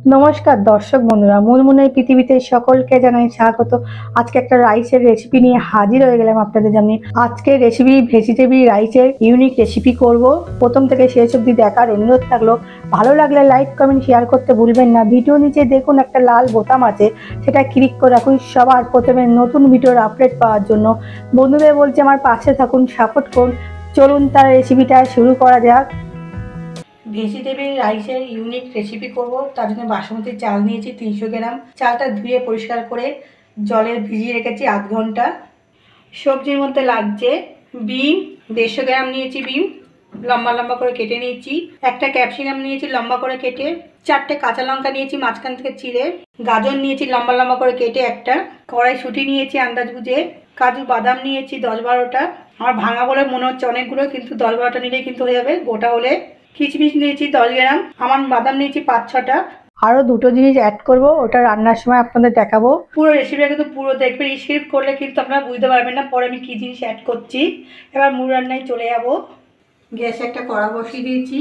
নমস্কার দর্শক বন্ধুরা, মুনমুনের পৃথিবীতে সকলকে জানাই স্বাগত। আজকে একটা রাইসের রেসিপি নিয়ে হাজির হয়ে গেলাম আপনাদের সামনে। আজকে রেসিপি ভেজিটেবল রাইসের ইউনিক রেসিপি করব। প্রথম থেকে শেষ অবধি দেখার অনুরোধ থাকলো। ভালো লাগলে লাইক কমেন্ট শেয়ার করতে ভুলবেন না। ভিডিও নিচে দেখুন একটা লাল বোতাম আছে, সেটা ক্লিক করে রাখুন সবার প্রথমে নতুন ভিডিওর আপডেট পাওয়ার জন্য। বন্ধুদের বলছি আমার পাশে থাকুন, সাপোর্ট করুন। চলুন তার রেসিপিটা শুরু করা যাক। ভেজিটেবল রাইসের ইউনিক রেসিপি করব। তার জন্য বাসমতি চাল নিয়েছি 300 গ্রাম। চালটা ধুয়ে পরিষ্কার করে জলে ভিজিয়ে রেখেছি আধ ঘন্টা। সবজির মধ্যে লাগছে বিম 150 গ্রাম নিয়েছি, বিম লম্বা লম্বা করে কেটে নিয়েছি। একটা ক্যাপসিকাম নিয়েছি লম্বা করে কেটে। 4টে কাঁচা লঙ্কা নিয়েছি মাঝখান থেকে চিড়ে। গাজর নিয়েছি লম্বা লম্বা করে কেটে একটা। কড়াইশুঁটি নিয়েছি আন্দাজ বুঝে। কাজু বাদাম নিয়েছি 10-12টা। আমার ভাঙা বলে মনে হচ্ছে অনেকগুলো, কিন্তু 10-12টা নিলেই কিন্তু হয়ে যাবে গোটা হলে। কিশমিশ নিয়েছি 10 গ্রাম। আমার বাদাম নিয়েছি 5-6টা। আরও দুটো জিনিস অ্যাড করব, ওটা রান্নার সময় আপনাদের দেখাবো। পুরো রেসিপিটা কিন্তু পুরো দেখবেন, স্কিপ করলে কিন্তু আপনারা বুঝতে পারবেন না পরে আমি কী জিনিস অ্যাড করছি। এবার মূল রান্নায় চলে যাব। গ্যাসে একটা কড়া বসিয়ে দিয়েছি,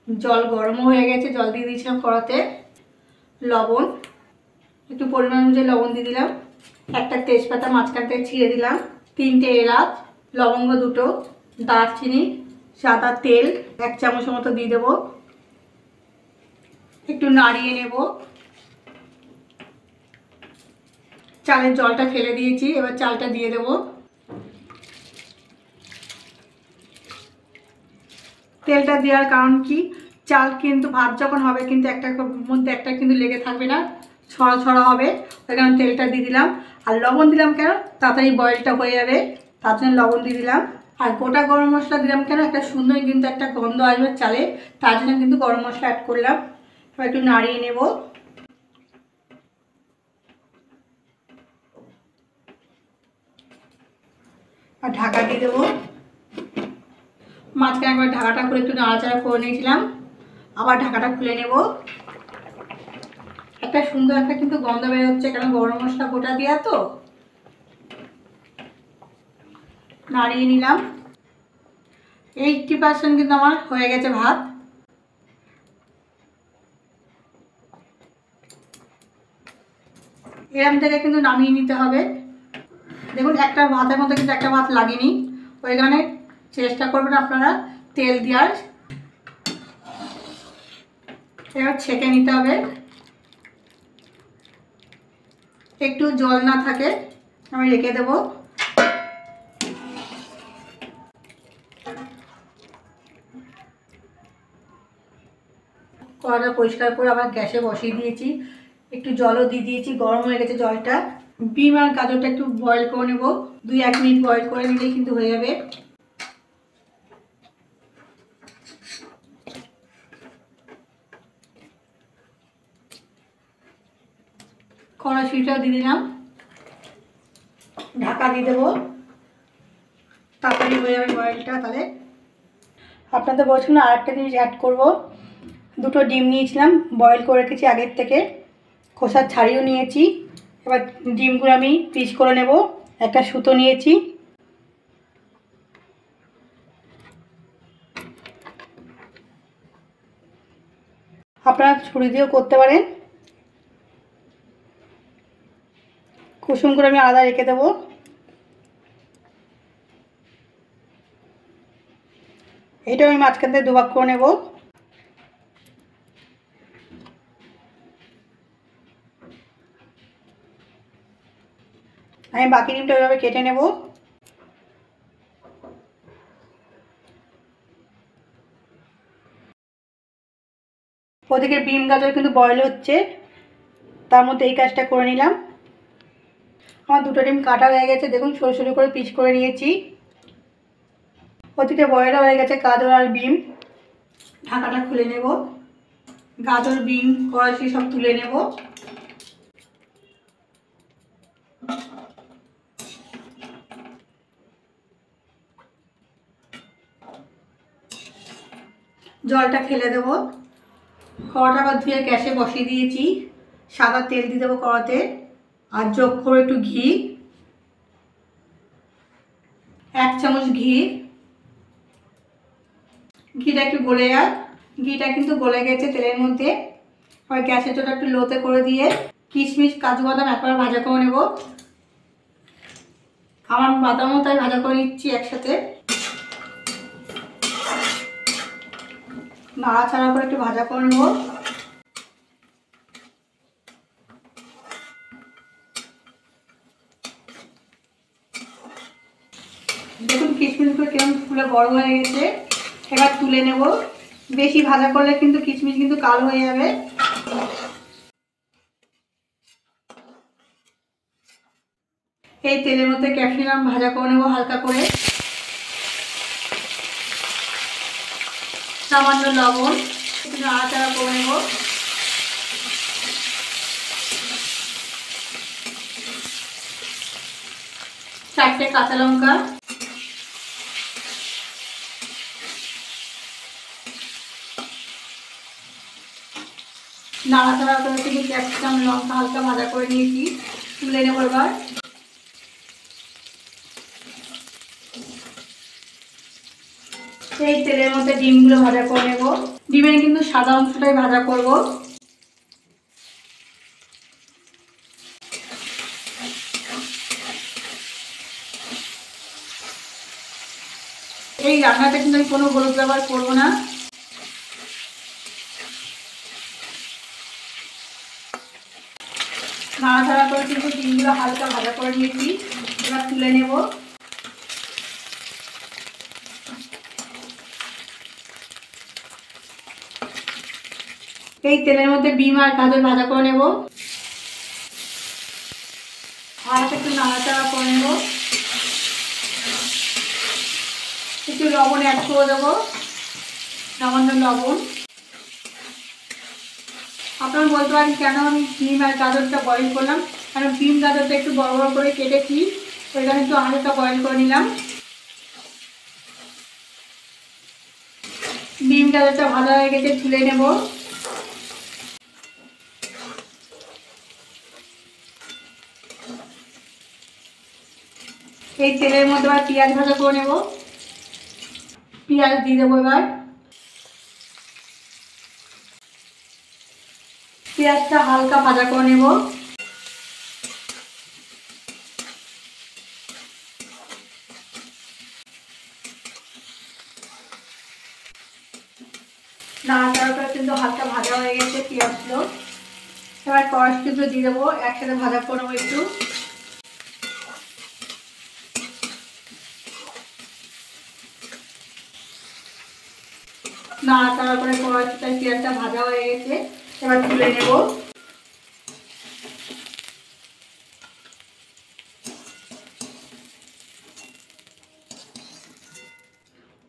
জল গরম হয়ে গেছে, জল দিয়ে দিয়েছিলাম কড়াতে। লবণ একটু পরিমাণ অনুযায়ী লবণ দিয়ে দিলাম। একটা তেজপাতা মাঝখান থেকে ছিঁড়ে দিলাম। 3টে এলাচ, লবঙ্গ 2টো, দারচিনি, সাদা তেল 1 চামচের মতো দিয়ে দেবো। একটু নাড়িয়ে নেব। চালের জলটা ফেলে দিয়েছি, এবার চালটা দিয়ে দেব। তেলটা দেওয়ার কারণ কি, চাল কিন্তু ভাত যখন হবে কিন্তু একটা মধ্যে একটা কিন্তু লেগে থাকবে না, ছড়া ছড়া হবে। ওই কারণে তেলটা দিয়ে দিলাম। আর লবণ দিলাম কেন, তাড়াতাড়ি বয়েলটা হয়ে যাবে, তার জন্য লবণ দিয়ে দিলাম। আর গোটা গরম মশলা দিলাম কেন, একটা সুন্দর কিন্তু একটা গন্ধ আসবে চালে, তার জন্য কিন্তু গরম মশলা অ্যাড করলাম। এবার একটু নাড়িয়ে নেব। আর ঢাকা দিয়ে দেবো। মাঝখানে একবার ঢাকাটা করে একটু নাড়াচাড়া করে নিয়েছিলাম, আবার ঢাকাটা খুলে নেব। একটা সুন্দর একটা কিন্তু গন্ধ বেরোচ্ছে, কারণ গরম মশলা গোটা দেওয়া তো। নাড়িয়ে নিলাম। 80% কিন্তু আমার হয়ে গেছে ভাত। এরম থেকে কিন্তু নামিয়ে নিতে হবে। দেখুন একটা ভাতের মধ্যে কিন্তু একটা ভাত লাগেনি, ওই কারণে চেষ্টা করবেন আপনারা তেল দেওয়ার। এবার ছেঁকে নিতে হবে, একটু জল না থাকে। আমি রেখে দেবো। কড়াটা পরিষ্কার করে আবার গ্যাসে বসিয়ে দিয়েছি, একটু জলও দিয়ে দিয়েছি, গরম হয়ে গেছে জলটা। বিম আর গাজরটা একটু বয়েল করে নেব, 2-1 মিনিট বয়েল করে নিলেই কিন্তু হয়ে যাবে। কড়াইশুঁটিটাও দিয়ে দিলাম, ঢাকা দিয়ে দেবো, তাড়াতাড়ি হয়ে যাবে বয়েলটা। তাহলে আপনাদের বলছিলাম আর একটা জিনিস অ্যাড করব। 2টো ডিম নিয়েছিলাম, বয়েল করে রেখেছি আগের থেকে, খোসা ছাড়িয়েও নিয়েছি। এবার ডিমগুলো আমি পিস করে নেব। একটা সুতো নিয়েছি, আপনারা ছুরি দিয়েও করতে পারেন। কুসুম করে আমি আলাদা রেখে দেবো। এটা আমি মাঝখান থেকে 2 ভাগ করে নেব। আমি বাকি ডিমটা ওইভাবে কেটে নেব। ওদিকে বিম গাজর কিন্তু বয়েল হচ্ছে, তার মধ্যে এই কাজটা করে নিলাম। আমার 2টো ডিম কাটা হয়ে গেছে, দেখুন সরু সরু করে পিস করে নিয়েছি। ওদিকে বয়েল হয়ে গেছে গাজর আর বিম। ঢাকাটা খুলে নেব, গাজর বিম কড়াইশুঁটি সব তুলে নেব। জলটা ফেলে দেবো। কড়াটা আবার ধুয়ে গ্যাসে বসিয়ে দিয়েছি, সাদা তেল দিয়ে দেবো কড়াতে। আর যোগ করে একটু ঘি, 1 চামচ ঘি। ঘিটা একটু গলে যাক। ঘিটা কিন্তু গলে গেছে তেলের মধ্যে। আর গ্যাসের চুলাটা একটু লোতে করে দিয়ে কিশমিশ কাজু বাদাম একবার ভাজা করে নেব। আমার বাদামও তাই ভাজা করে নিচ্ছি একসাথে। নাড়াচাড়া করে একটু ভাজা করে নেব। দেখুন কিশমিশগুলো কেমন ফুলে বড় হয়ে গেছে। এবার তুলে নেব। বেশি ভাজা করলে কিন্তু কিশমিশ কিন্তু কালো হয়ে যাবে। এই তেলের মধ্যে ক্যাপসিকাম ভাজা করে নেব হালকা করে। সামান্য লবণ, একটু নাড়াচাড়া করে নেব। চারটে কাঁচা লঙ্কা, নাড়াচাড়া করে কিন্তু ক্যাপসিকাম লঙ্কা হালকা ভাজা করে নিয়েছি, তুলে নেব। এবার এই তেলের মধ্যে ডিমগুলো ভাজা করে নেব। ডিমের কিন্তু সাদা অংশটাই ভাজা করব। এই রান্নাটা কিন্তু আমি কোনো হলুদ ব্যবহার করব না। নাড়াচাড়া করে কিন্তু ডিমগুলো হালকা ভাজা করে নিয়েছি, এবার তুলে নেব। এই তেলের মধ্যে ডিম আর গাজর ভাজা করে নেব। হালকা একটু নাড়াচাড়া করে নেব। একটু লবণ অ্যাড করে দেবো, সামান্য লবণ। আপনারা বলতে পারেন কেন আমি ডিম আর গাজরটা বয়েল করলাম, কারণ ডিম গাজরটা একটু বড় বড় করে কেটেছি, ওই জন্য একটু হালকা বয়েল করে নিলাম। ডিম গাজরটা ভাজা হয়ে গেছে, তুলে নেব। এই তেলের মধ্যে আবার পেঁয়াজ ভাজা করে নেব। পেঁয়াজ দিয়ে দেবো। এবার পেঁয়াজটা হালকা ভাজা করে নেব। নাড়াচাড়া করে কিন্তু হালকা ভাজা হয়ে গেছে পেঁয়াজগুলো। এবার কড়াইশুঁটি দিয়ে দেবো, একসাথে ভাজা করবো একটু। নাড়াচাড়া করে কড়াইশুঁটি পেঁয়াজটা ভাজা হয়ে গেছে, এবার তুলে নেব।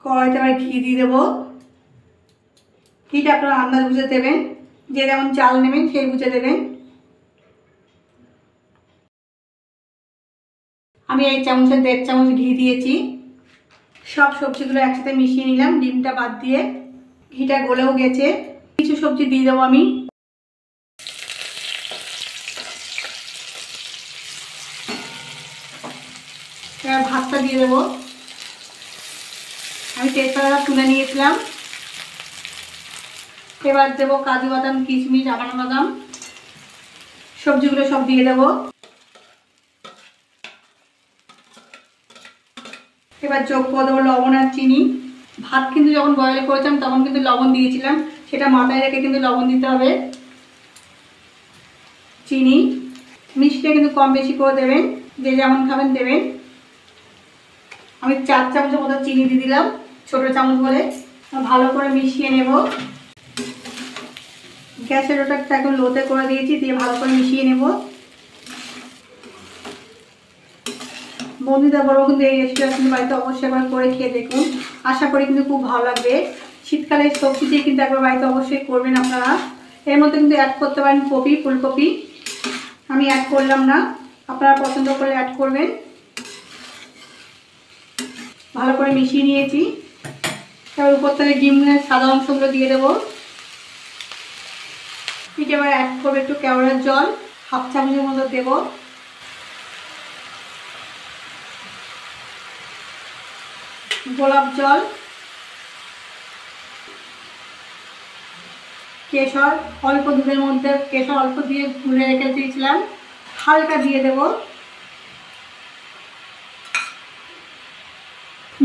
কড়াইতে এবার ঘি দিয়ে দেবো। ঘিটা আপনারা আন্দাজ বুঝে দেবেন, যে যেমন চাল নেবেন সেই বুঝে দেবেন। আমি এই চামচের 1.5 চামচ ঘি দিয়েছি। সব সবজিগুলো একসাথে মিশিয়ে নিলাম, ডিমটা বাদ দিয়ে। ঘিটা গলেও গেছে, কিছু সবজি দিয়ে দেবো আমি। এবার ভাতটা দিয়ে দেবো। আমি তেজপাতা তুলে নিয়েছিলাম। এবার দেবো কাজু বাদাম, কিশমিশ, আবানা বাদাম, সবজিগুলো সব দিয়ে দেবো। এবার যোগ করে দেবো লবণ আর চিনি। ভাত কিন্তু যখন বয়েল করেছিলাম তখন কিন্তু লবণ দিয়েছিলাম, সেটা মাথায় রেখে কিন্তু লবণ দিতে হবে। চিনি, মিষ্টিটা কিন্তু কম বেশি করে দেবেন, যে যেমন খাবেন দেবেন। আমি 4 চামচের মতো চিনি দিয়ে দিলাম, ছোটো চামচ বলে। ভালো করে মিশিয়ে নেব। গ্যাসের ওটাটা এখন লোতে করে দিয়েছি, দিয়ে ভালো করে মিশিয়ে নেব। বন্ধুদের বলবো কিন্তু এই রেসিপিটা কিন্তু বাড়িতে অবশ্যই একবার করে খেয়ে দেখুন, আশা করি কিন্তু খুব ভালো লাগবে। শীতকালে সবজি দিয়ে কিন্তু একবার বাড়িতে অবশ্যই করবেন আপনারা। এর মধ্যে কিন্তু অ্যাড করতে পারেন কপি, ফুলকপি, আমি অ্যাড করলাম না, আপনারা পছন্দ করে অ্যাড করবেন। ভালো করে মিশিয়ে নিয়েছি। এবার উপর থেকে ডিমের সাদা অংশগুলো দিয়ে দেবো। এটা এবার অ্যাড করবো একটু কেওড়ার জল, 1/2 চামচের মতো দেবো। গোলাপ জল, কেশর অল্প দুধের মধ্যে, কেশর অল্প দিয়ে গুলে রেখে দিয়েছিলাম, হালকা দিয়ে দেব।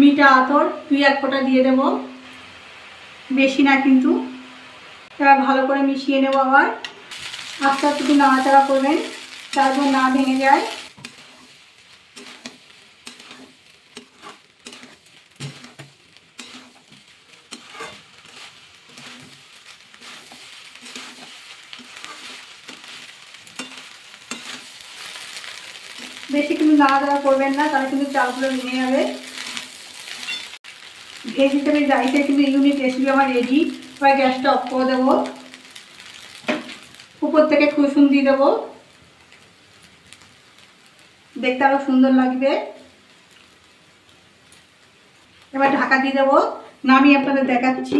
মিঠা আতর 2-1 ফোঁটা দিয়ে দেব, বেশি না কিন্তু। এবার ভালো করে মিশিয়ে নেব। আবার আস্তে আস্তে একটু নাড়াচাড়া করবেন, তারপর না ভেঙে যায়। বেশি কিন্তু নাড়াচাড়া করবেন না, তাহলে কিন্তু চালগুলো ভেঙে যাবে। ভেজিটেবল রাইসের কিন্তু ইউনিক রেসিপি আমার রেডি। এবার গ্যাসটা অফ করে দেবো, উপর থেকে কুসুম দিয়ে দেবো, দেখতে আরো সুন্দর লাগবে। এবার ঢাকা দিয়ে দেবো, নামিয়ে আপনাদের দেখাচ্ছি।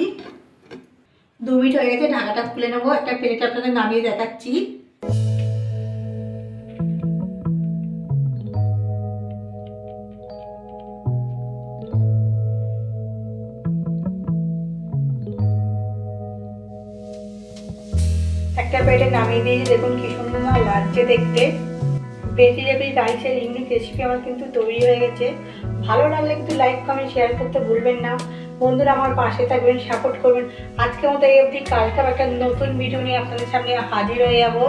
2 মিনিট হয়ে গেছে, ঢাকাটা খুলে নেবো, একটা প্লেটে আপনাদের নামিয়ে দেখাচ্ছি। একটা প্লেটে নামিয়ে দিয়েছি, দেখুন কি সুন্দর লাগছে দেখতে। ভেজিটেবল রাইসের ইউনিক রেসিপি আমার কিন্তু তৈরি হয়ে গেছে। ভালো লাগলে কিন্তু লাইক কমেন্ট শেয়ার করতে ভুলবেন না। বন্ধুরা আমার পাশে থাকবেন, সাপোর্ট করবেন। আজকের মতো এই অবধি, কালকে একটা নতুন ভিডিও নিয়ে আপনাদের সামনে হাজির হয়ে যাবো।